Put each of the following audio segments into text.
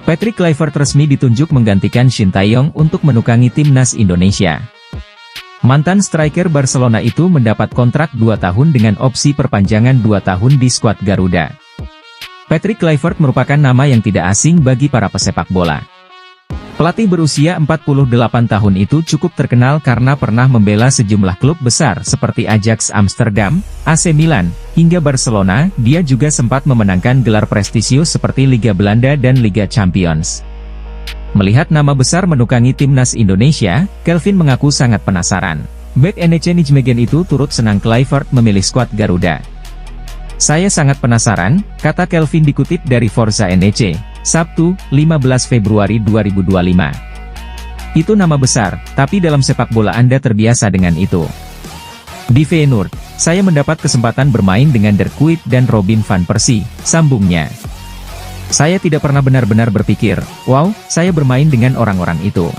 Patrick Kluivert resmi ditunjuk menggantikan Shin Tae-yong untuk menukangi timnas Indonesia. Mantan striker Barcelona itu mendapat kontrak 2 tahun dengan opsi perpanjangan 2 tahun di skuad Garuda. Patrick Kluivert merupakan nama yang tidak asing bagi para pesepak bola. Pelatih berusia 48 tahun itu cukup terkenal karena pernah membela sejumlah klub besar seperti Ajax Amsterdam, AC Milan, hingga Barcelona. Dia juga sempat memenangkan gelar prestisius seperti Liga Belanda dan Liga Champions. Melihat nama besar menukangi timnas Indonesia, Kelvin mengaku sangat penasaran. Bek NEC Nijmegen itu turut senang Kluivert memilih skuad Garuda. "Saya sangat penasaran," kata Kelvin dikutip dari Forza NEC, Sabtu, 15 Februari 2025. "Itu nama besar, tapi dalam sepak bola Anda terbiasa dengan itu. Di Feyenoord, saya mendapat kesempatan bermain dengan Dirk Kuyt dan Robin van Persie," sambungnya. "Saya tidak pernah benar-benar berpikir, wow, saya bermain dengan orang-orang itu.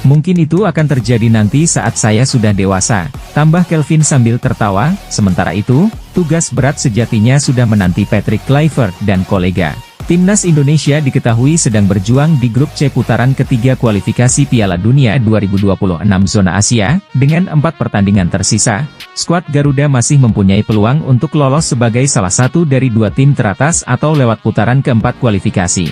Mungkin itu akan terjadi nanti saat saya sudah dewasa," tambah Kelvin sambil tertawa. Sementara itu, tugas berat sejatinya sudah menanti Patrick Kluivert dan kolega. Timnas Indonesia diketahui sedang berjuang di grup C putaran ketiga kualifikasi Piala Dunia 2026 zona Asia. Dengan 4 pertandingan tersisa, skuad Garuda masih mempunyai peluang untuk lolos sebagai salah satu dari 2 tim teratas atau lewat putaran keempat kualifikasi.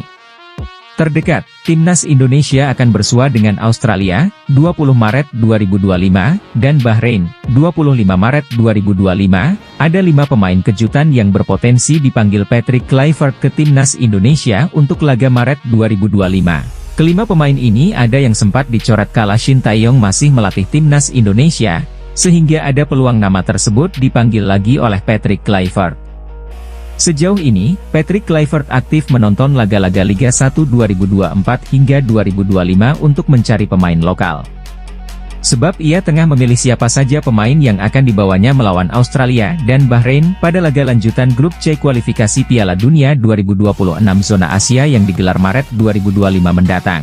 Terdekat, Timnas Indonesia akan bersua dengan Australia, 20 Maret 2025, dan Bahrain, 25 Maret 2025. Ada 5 pemain kejutan yang berpotensi dipanggil Patrick Kluivert ke Timnas Indonesia untuk laga Maret 2025. Kelima pemain ini ada yang sempat dicoret kala Shin Tae-yong masih melatih Timnas Indonesia, sehingga ada peluang nama tersebut dipanggil lagi oleh Patrick Kluivert. Sejauh ini, Patrick Kluivert aktif menonton laga-laga Liga 1 2024 hingga 2025 untuk mencari pemain lokal. Sebab ia tengah memilih siapa saja pemain yang akan dibawanya melawan Australia dan Bahrain pada laga lanjutan grup C kualifikasi Piala Dunia 2026 zona Asia yang digelar Maret 2025 mendatang.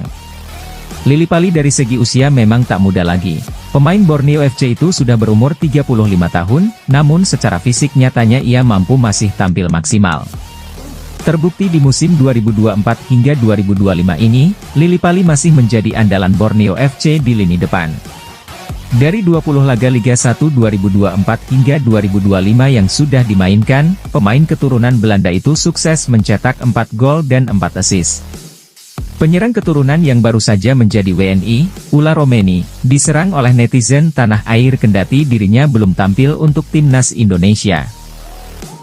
Lillipali dari segi usia memang tak muda lagi. Pemain Borneo FC itu sudah berumur 35 tahun, namun secara fisik nyatanya ia mampu masih tampil maksimal. Terbukti di musim 2024 hingga 2025 ini, Lillipali masih menjadi andalan Borneo FC di lini depan. Dari 20 laga Liga 1 2024 hingga 2025 yang sudah dimainkan, pemain keturunan Belanda itu sukses mencetak 4 gol dan 4 assist. Penyerang keturunan yang baru saja menjadi WNI, Ula Romeni, diserang oleh netizen tanah air kendati dirinya belum tampil untuk timnas Indonesia.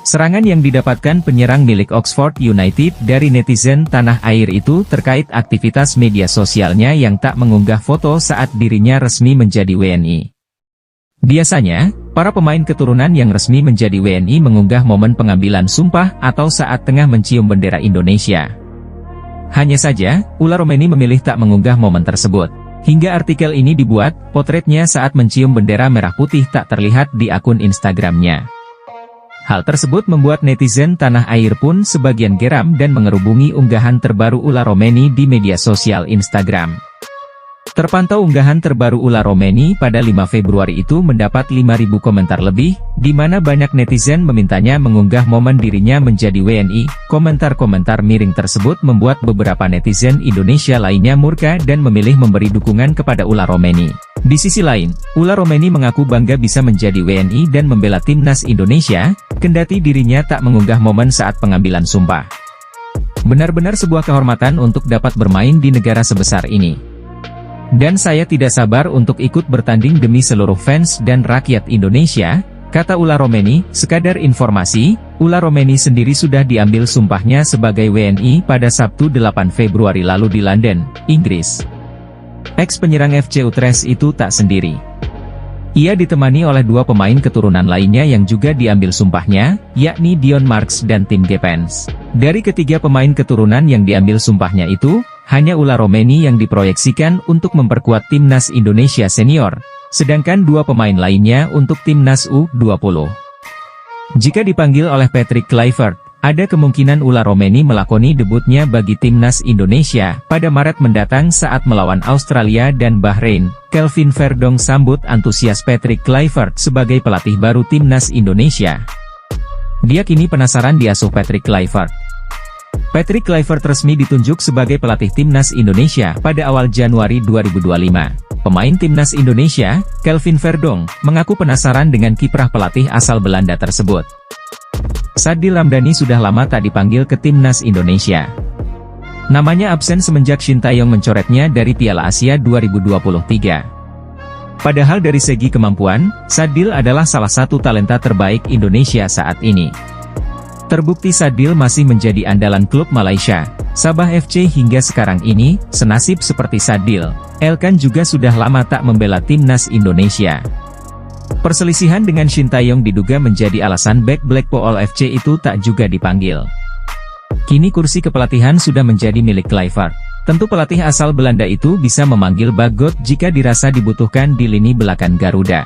Serangan yang didapatkan penyerang milik Oxford United dari netizen tanah air itu terkait aktivitas media sosialnya yang tak mengunggah foto saat dirinya resmi menjadi WNI. Biasanya, para pemain keturunan yang resmi menjadi WNI mengunggah momen pengambilan sumpah atau saat tengah mencium bendera Indonesia. Hanya saja, Ula Romeni memilih tak mengunggah momen tersebut. Hingga artikel ini dibuat, potretnya saat mencium bendera merah putih tak terlihat di akun Instagramnya. Hal tersebut membuat netizen tanah air pun sebagian geram dan mengerubungi unggahan terbaru Ula Romeni di media sosial Instagram. Terpantau unggahan terbaru Ula Romeni pada 5 Februari itu mendapat 5.000 komentar lebih, di mana banyak netizen memintanya mengunggah momen dirinya menjadi WNI. Komentar-komentar miring tersebut membuat beberapa netizen Indonesia lainnya murka dan memilih memberi dukungan kepada Ula Romeni. Di sisi lain, Ula Romeni mengaku bangga bisa menjadi WNI dan membela timnas Indonesia, kendati dirinya tak mengunggah momen saat pengambilan sumpah. Benar-benar sebuah kehormatan untuk dapat bermain di negara sebesar ini. Dan saya tidak sabar untuk ikut bertanding demi seluruh fans dan rakyat Indonesia, kata Ula Romeni. Sekadar informasi, Ula Romeni sendiri sudah diambil sumpahnya sebagai WNI pada Sabtu 8 Februari lalu di London, Inggris. Ex-penyerang FC Utrecht itu tak sendiri. Ia ditemani oleh 2 pemain keturunan lainnya yang juga diambil sumpahnya, yakni Dion Marks dan Tim Gepens. Dari ketiga pemain keturunan yang diambil sumpahnya itu, hanya Ula Romeni yang diproyeksikan untuk memperkuat timnas Indonesia senior, sedangkan 2 pemain lainnya untuk timnas U20. Jika dipanggil oleh Patrick Kluivert, ada kemungkinan Ula Romeni melakoni debutnya bagi timnas Indonesia pada Maret mendatang saat melawan Australia dan Bahrain. Kelvin Verdong sambut antusias Patrick Kluivert sebagai pelatih baru timnas Indonesia. Dia kini penasaran diasuh Patrick Kluivert. Patrick Kluivert resmi ditunjuk sebagai pelatih timnas Indonesia pada awal Januari 2025. Pemain timnas Indonesia, Kelvin Verdonk, mengaku penasaran dengan kiprah pelatih asal Belanda tersebut. Sadil Ramdhani sudah lama tak dipanggil ke timnas Indonesia. Namanya absen semenjak Shin Tae-yong mencoretnya dari Piala Asia 2023. Padahal dari segi kemampuan, Sadil adalah salah satu talenta terbaik Indonesia saat ini. Terbukti Sadil masih menjadi andalan klub Malaysia, Sabah FC hingga sekarang ini. Senasib seperti Sadil, Elkan juga sudah lama tak membela timnas Indonesia. Perselisihan dengan Shin Tae-yong diduga menjadi alasan bek Blackpool FC itu tak juga dipanggil. Kini kursi kepelatihan sudah menjadi milik Kluivert. Tentu pelatih asal Belanda itu bisa memanggil Bagot jika dirasa dibutuhkan di lini belakang Garuda.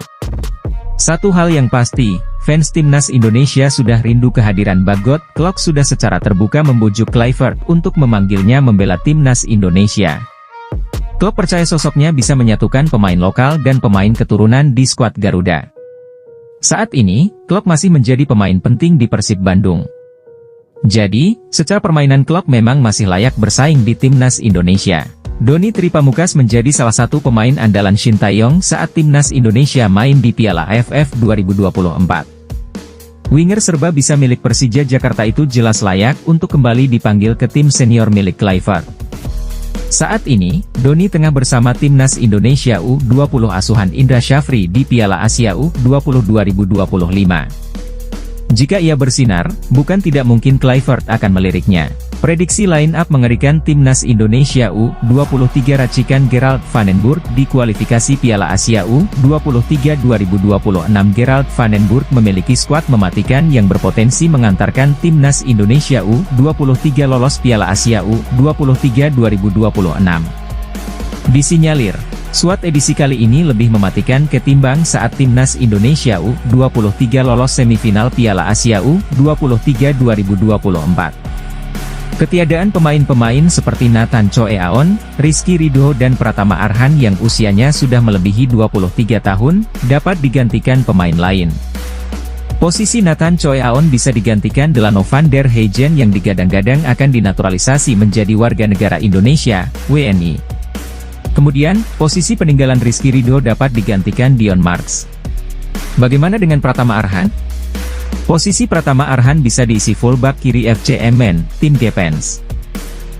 Satu hal yang pasti, fans timnas Indonesia sudah rindu kehadiran Bagot. Klok sudah secara terbuka membujuk Kluivert untuk memanggilnya membela timnas Indonesia. Klok percaya sosoknya bisa menyatukan pemain lokal dan pemain keturunan di skuad Garuda. Saat ini, Klok masih menjadi pemain penting di Persib Bandung. Jadi, secara permainan Klok memang masih layak bersaing di timnas Indonesia. Doni Tripamukas menjadi salah satu pemain andalan Shin Tae-yong saat timnas Indonesia main di Piala AFF 2024. Winger serba bisa milik Persija Jakarta itu jelas layak untuk kembali dipanggil ke tim senior milik Kluivert. Saat ini, Doni tengah bersama timnas Indonesia U20 asuhan Indra Syafri di Piala Asia U20 2025. Jika ia bersinar, bukan tidak mungkin Kluivert akan meliriknya. Prediksi line-up mengerikan timnas Indonesia U23 racikan Gerald van den Burg di kualifikasi Piala Asia U23 2026. Gerald van den Burg memiliki skuad mematikan yang berpotensi mengantarkan timnas Indonesia U23 lolos Piala Asia U23 2026. Disinyalir, skuad edisi kali ini lebih mematikan ketimbang saat timnas Indonesia U23 lolos semifinal Piala Asia U23 2024. Ketiadaan pemain-pemain seperti Nathan Choe Aon, Rizky Ridho dan Pratama Arhan yang usianya sudah melebihi 23 tahun, dapat digantikan pemain lain. Posisi Nathan Choe Aon bisa digantikan Delano van der Heijden yang digadang-gadang akan dinaturalisasi menjadi warga negara Indonesia, WNI. Kemudian, posisi peninggalan Rizky Ridho dapat digantikan Dion Marks. Bagaimana dengan Pratama Arhan? Posisi Pratama Arhan bisa diisi fullback kiri FC Emmen, tim Gepens.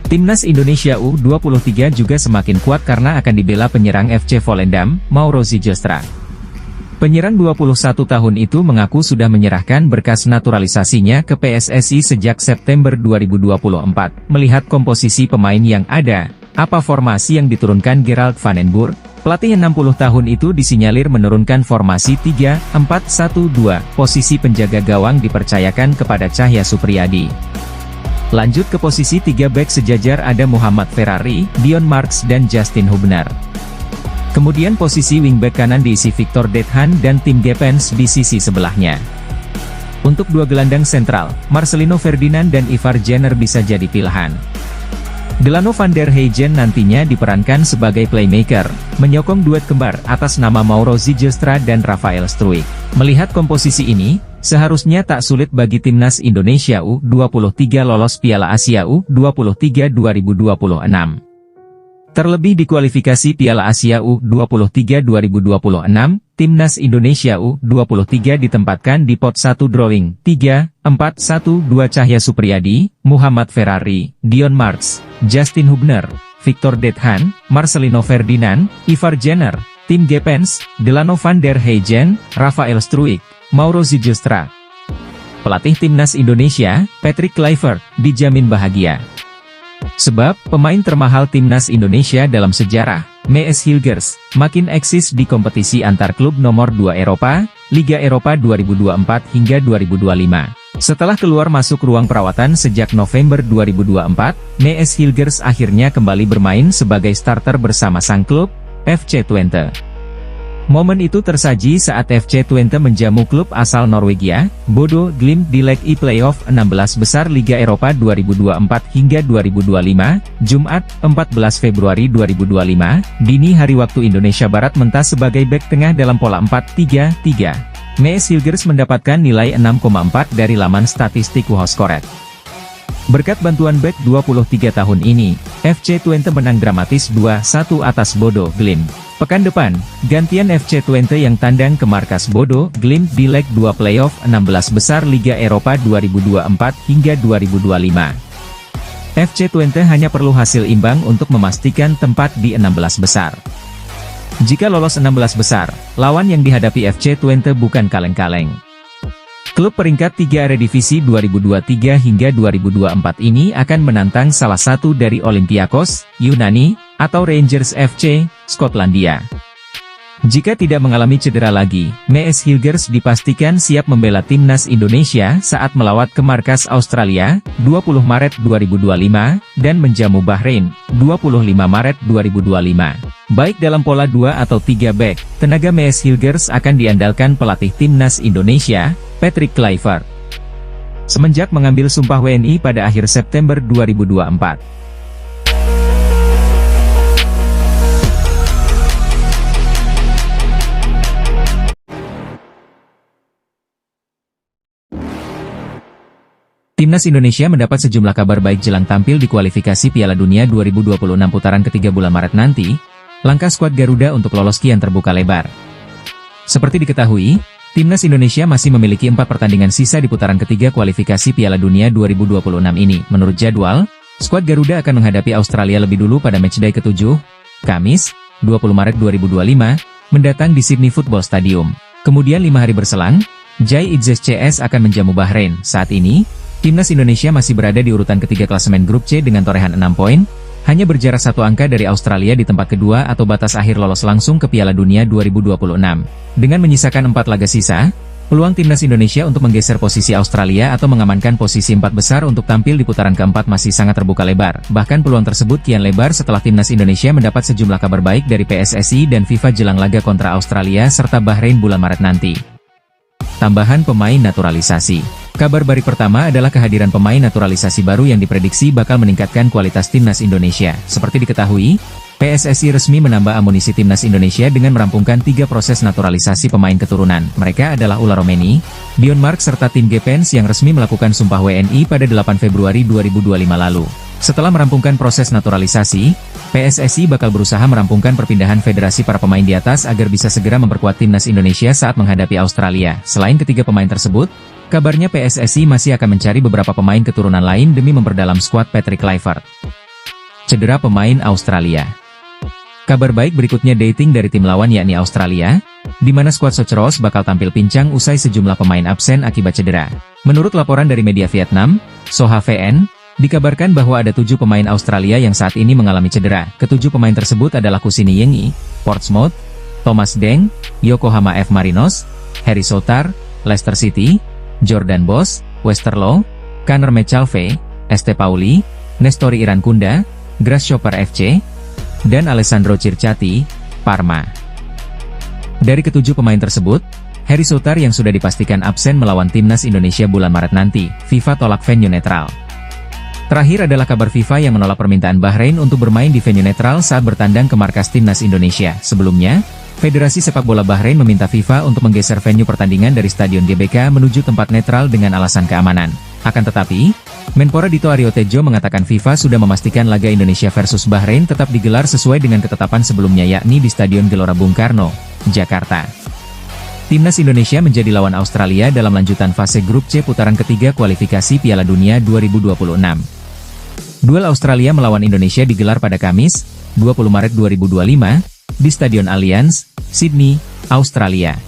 Timnas Indonesia U23 juga semakin kuat karena akan dibela penyerang FC Volendam, Mauro Zijlstra. Penyerang 21 tahun itu mengaku sudah menyerahkan berkas naturalisasinya ke PSSI sejak September 2024. Melihat komposisi pemain yang ada, apa formasi yang diturunkan Gerald van den Burg? Pelatih 60 tahun itu disinyalir menurunkan formasi 3-4-1-2, posisi penjaga gawang dipercayakan kepada Cahya Supriyadi. Lanjut ke posisi 3 bek sejajar ada Muhammad Ferrari, Dion Marks dan Justin Hubner. Kemudian posisi wingback kanan diisi Victor Dethan dan Tim Gepens di sisi sebelahnya. Untuk dua gelandang sentral, Marcelino Ferdinand dan Ivar Jenner bisa jadi pilihan. Delano van der Heijden nantinya diperankan sebagai playmaker, menyokong duet kembar atas nama Mauro Zijlstra dan Rafael Struijk. Melihat komposisi ini, seharusnya tak sulit bagi timnas Indonesia U23 lolos Piala Asia U23 2026. Terlebih di kualifikasi Piala Asia U23 2026, timnas Indonesia U23 ditempatkan di pot 1 drawing 3-4-1-2 Cahya Supriyadi, Muhammad Ferrari, Dion Marks, Justin Hubner, Victor Dethan, Marcelino Ferdinand, Ivar Jenner, Tim Gepens, Delano van der Heijden, Rafael Struijk, Mauro Zijlstra. Pelatih timnas Indonesia, Patrick Kluivert, dijamin bahagia. Sebab, pemain termahal timnas Indonesia dalam sejarah, Mees Hilgers, makin eksis di kompetisi antar klub nomor 2 Eropa, Liga Eropa 2024 hingga 2025. Setelah keluar masuk ruang perawatan sejak November 2024, Mees Hilgers akhirnya kembali bermain sebagai starter bersama sang klub, FC Twente. Momen itu tersaji saat FC Twente menjamu klub asal Norwegia, Bodo Glimt di leg E playoff 16 besar Liga Eropa 2024 hingga 2025, Jumat, 14 Februari 2025, dini hari waktu Indonesia Barat mentas sebagai bek tengah dalam pola 4-3-3. Mees Hilgers mendapatkan nilai 6,4 dari laman statistik WhoScored. Berkat bantuan bek 23 tahun ini, FC Twente menang dramatis 2-1 atas Bodo Glimt. Pekan depan, gantian FC Twente yang tandang ke markas Bodo Glimt di leg 2 playoff 16 besar Liga Eropa 2024 hingga 2025. FC Twente hanya perlu hasil imbang untuk memastikan tempat di 16 besar. Jika lolos 16 besar, lawan yang dihadapi FC Twente bukan kaleng-kaleng. Klub peringkat 3 Eredivisie 2023 hingga 2024 ini akan menantang salah satu dari Olympiakos, Yunani, atau Rangers FC, Skotlandia. Jika tidak mengalami cedera lagi, Mees Hilgers dipastikan siap membela timnas Indonesia saat melawat ke markas Australia, 20 Maret 2025, dan menjamu Bahrain, 25 Maret 2025. Baik dalam pola 2 atau 3 back, tenaga Mees Hilgers akan diandalkan pelatih timnas Indonesia, Patrick Kluivert. Semenjak mengambil sumpah WNI pada akhir September 2024. Timnas Indonesia mendapat sejumlah kabar baik jelang tampil di kualifikasi Piala Dunia 2026 putaran ketiga bulan Maret nanti. Langkah skuad Garuda untuk lolos kian terbuka lebar. Seperti diketahui, Timnas Indonesia masih memiliki 4 pertandingan sisa di putaran ketiga kualifikasi Piala Dunia 2026 ini. Menurut jadwal, skuad Garuda akan menghadapi Australia lebih dulu pada matchday ke-7, Kamis, 20 Maret 2025, mendatang di Sydney Football Stadium. Kemudian 5 hari berselang, Jai Itzes CS akan menjamu Bahrain. Saat ini, Timnas Indonesia masih berada di urutan ketiga klasemen grup C dengan torehan 6 poin, hanya berjarak 1 angka dari Australia di tempat kedua atau batas akhir lolos langsung ke Piala Dunia 2026. Dengan menyisakan 4 laga sisa, peluang Timnas Indonesia untuk menggeser posisi Australia atau mengamankan posisi 4 besar untuk tampil di putaran keempat masih sangat terbuka lebar. Bahkan peluang tersebut kian lebar setelah Timnas Indonesia mendapat sejumlah kabar baik dari PSSI dan FIFA jelang laga kontra Australia serta Bahrain bulan Maret nanti. Tambahan pemain naturalisasi. Kabar baik pertama adalah kehadiran pemain naturalisasi baru yang diprediksi bakal meningkatkan kualitas Timnas Indonesia. Seperti diketahui, PSSI resmi menambah amunisi Timnas Indonesia dengan merampungkan 3 proses naturalisasi pemain keturunan. Mereka adalah Ula Romeni, Dion Mark serta Tim Gepens yang resmi melakukan sumpah WNI pada 8 Februari 2025 lalu. Setelah merampungkan proses naturalisasi, PSSI bakal berusaha merampungkan perpindahan federasi para pemain di atas agar bisa segera memperkuat Timnas Indonesia saat menghadapi Australia. Selain ketiga pemain tersebut, kabarnya PSSI masih akan mencari beberapa pemain keturunan lain demi memperdalam skuad Patrick Kluivert. Cedera pemain Australia. Kabar baik berikutnya dating dari tim lawan yakni Australia, di mana skuad Soceros bakal tampil pincang usai sejumlah pemain absen akibat cedera. Menurut laporan dari media Vietnam, Soha VN, dikabarkan bahwa ada 7 pemain Australia yang saat ini mengalami cedera. Ketujuh pemain tersebut adalah Kusini Yengi, Portsmouth, Thomas Deng, Yokohama F. Marinos, Harry Soutar, Leicester City, Jordan Boss, Westerlo, Conor Mechalve, Este Pauli, Nestori Irankunda, Grasshopper FC, dan Alessandro Circati, Parma. Dari ketujuh pemain tersebut, Harry Soutar yang sudah dipastikan absen melawan Timnas Indonesia bulan Maret nanti. FIFA tolak venue netral. Terakhir adalah kabar FIFA yang menolak permintaan Bahrain untuk bermain di venue netral saat bertandang ke markas Timnas Indonesia. Sebelumnya, Federasi Sepak Bola Bahrain meminta FIFA untuk menggeser venue pertandingan dari Stadion GBK menuju tempat netral dengan alasan keamanan. Akan tetapi, Menpora Dito Aryo Tejo mengatakan FIFA sudah memastikan laga Indonesia versus Bahrain tetap digelar sesuai dengan ketetapan sebelumnya yakni di Stadion Gelora Bung Karno, Jakarta. Timnas Indonesia menjadi lawan Australia dalam lanjutan fase grup C putaran ketiga kualifikasi Piala Dunia 2026. Duel Australia melawan Indonesia digelar pada Kamis, 20 Maret 2025, di Stadion Allianz, Sydney, Australia.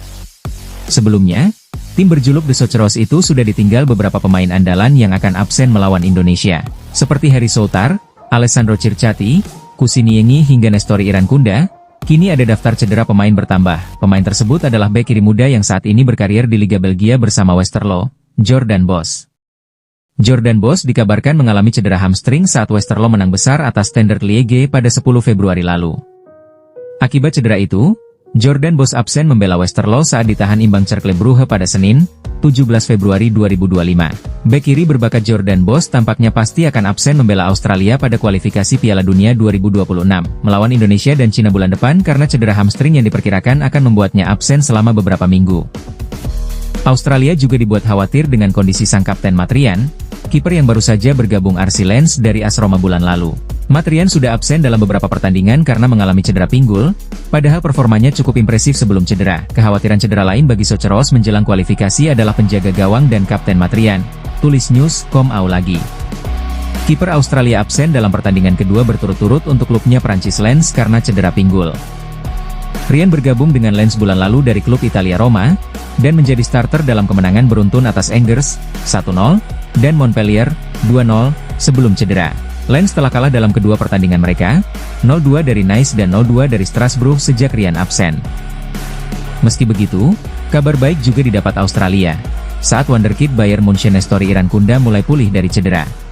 Sebelumnya, tim berjuluk The Soceros itu sudah ditinggal beberapa pemain andalan yang akan absen melawan Indonesia, seperti Harry Soutar, Alessandro Circati, Kusini Yengi hingga Nestori Irankunda. Kini ada daftar cedera pemain bertambah. Pemain tersebut adalah bek kiri muda yang saat ini berkarier di Liga Belgia bersama Westerlo, Jordan Boss. Jordan Boss dikabarkan mengalami cedera hamstring saat Westerlo menang besar atas Standard Liège pada 10 Februari lalu. Akibat cedera itu, Jordan Boss absen membela Westerlo saat ditahan imbang Cercle Brugge pada Senin, 17 Februari 2025. Bek kiri berbakat Jordan Boss tampaknya pasti akan absen membela Australia pada kualifikasi Piala Dunia 2026, melawan Indonesia dan Cina bulan depan karena cedera hamstring yang diperkirakan akan membuatnya absen selama beberapa minggu. Australia juga dibuat khawatir dengan kondisi sang kapten Matrian, kiper yang baru saja bergabung RC Lens dari AS Roma bulan lalu. Matt Ryan sudah absen dalam beberapa pertandingan karena mengalami cedera pinggul, padahal performanya cukup impresif sebelum cedera. Kekhawatiran cedera lain bagi Soceros menjelang kualifikasi adalah penjaga gawang dan kapten Matt Ryan, tulis news.com.au lagi. Kiper Australia absen dalam pertandingan kedua berturut-turut untuk klubnya Prancis Lens karena cedera pinggul. Ryan bergabung dengan Lens bulan lalu dari klub Italia Roma, dan menjadi starter dalam kemenangan beruntun atas Angers, 1-0, dan Montpellier, 2-0, sebelum cedera. Lens telah kalah dalam kedua pertandingan mereka, 0-2 dari Nice dan 0-2 dari Strasbourg sejak Ryan absen. Meski begitu, kabar baik juga didapat Australia, saat wonderkid Bayern Munchen Nestori Iran Kunda mulai pulih dari cedera.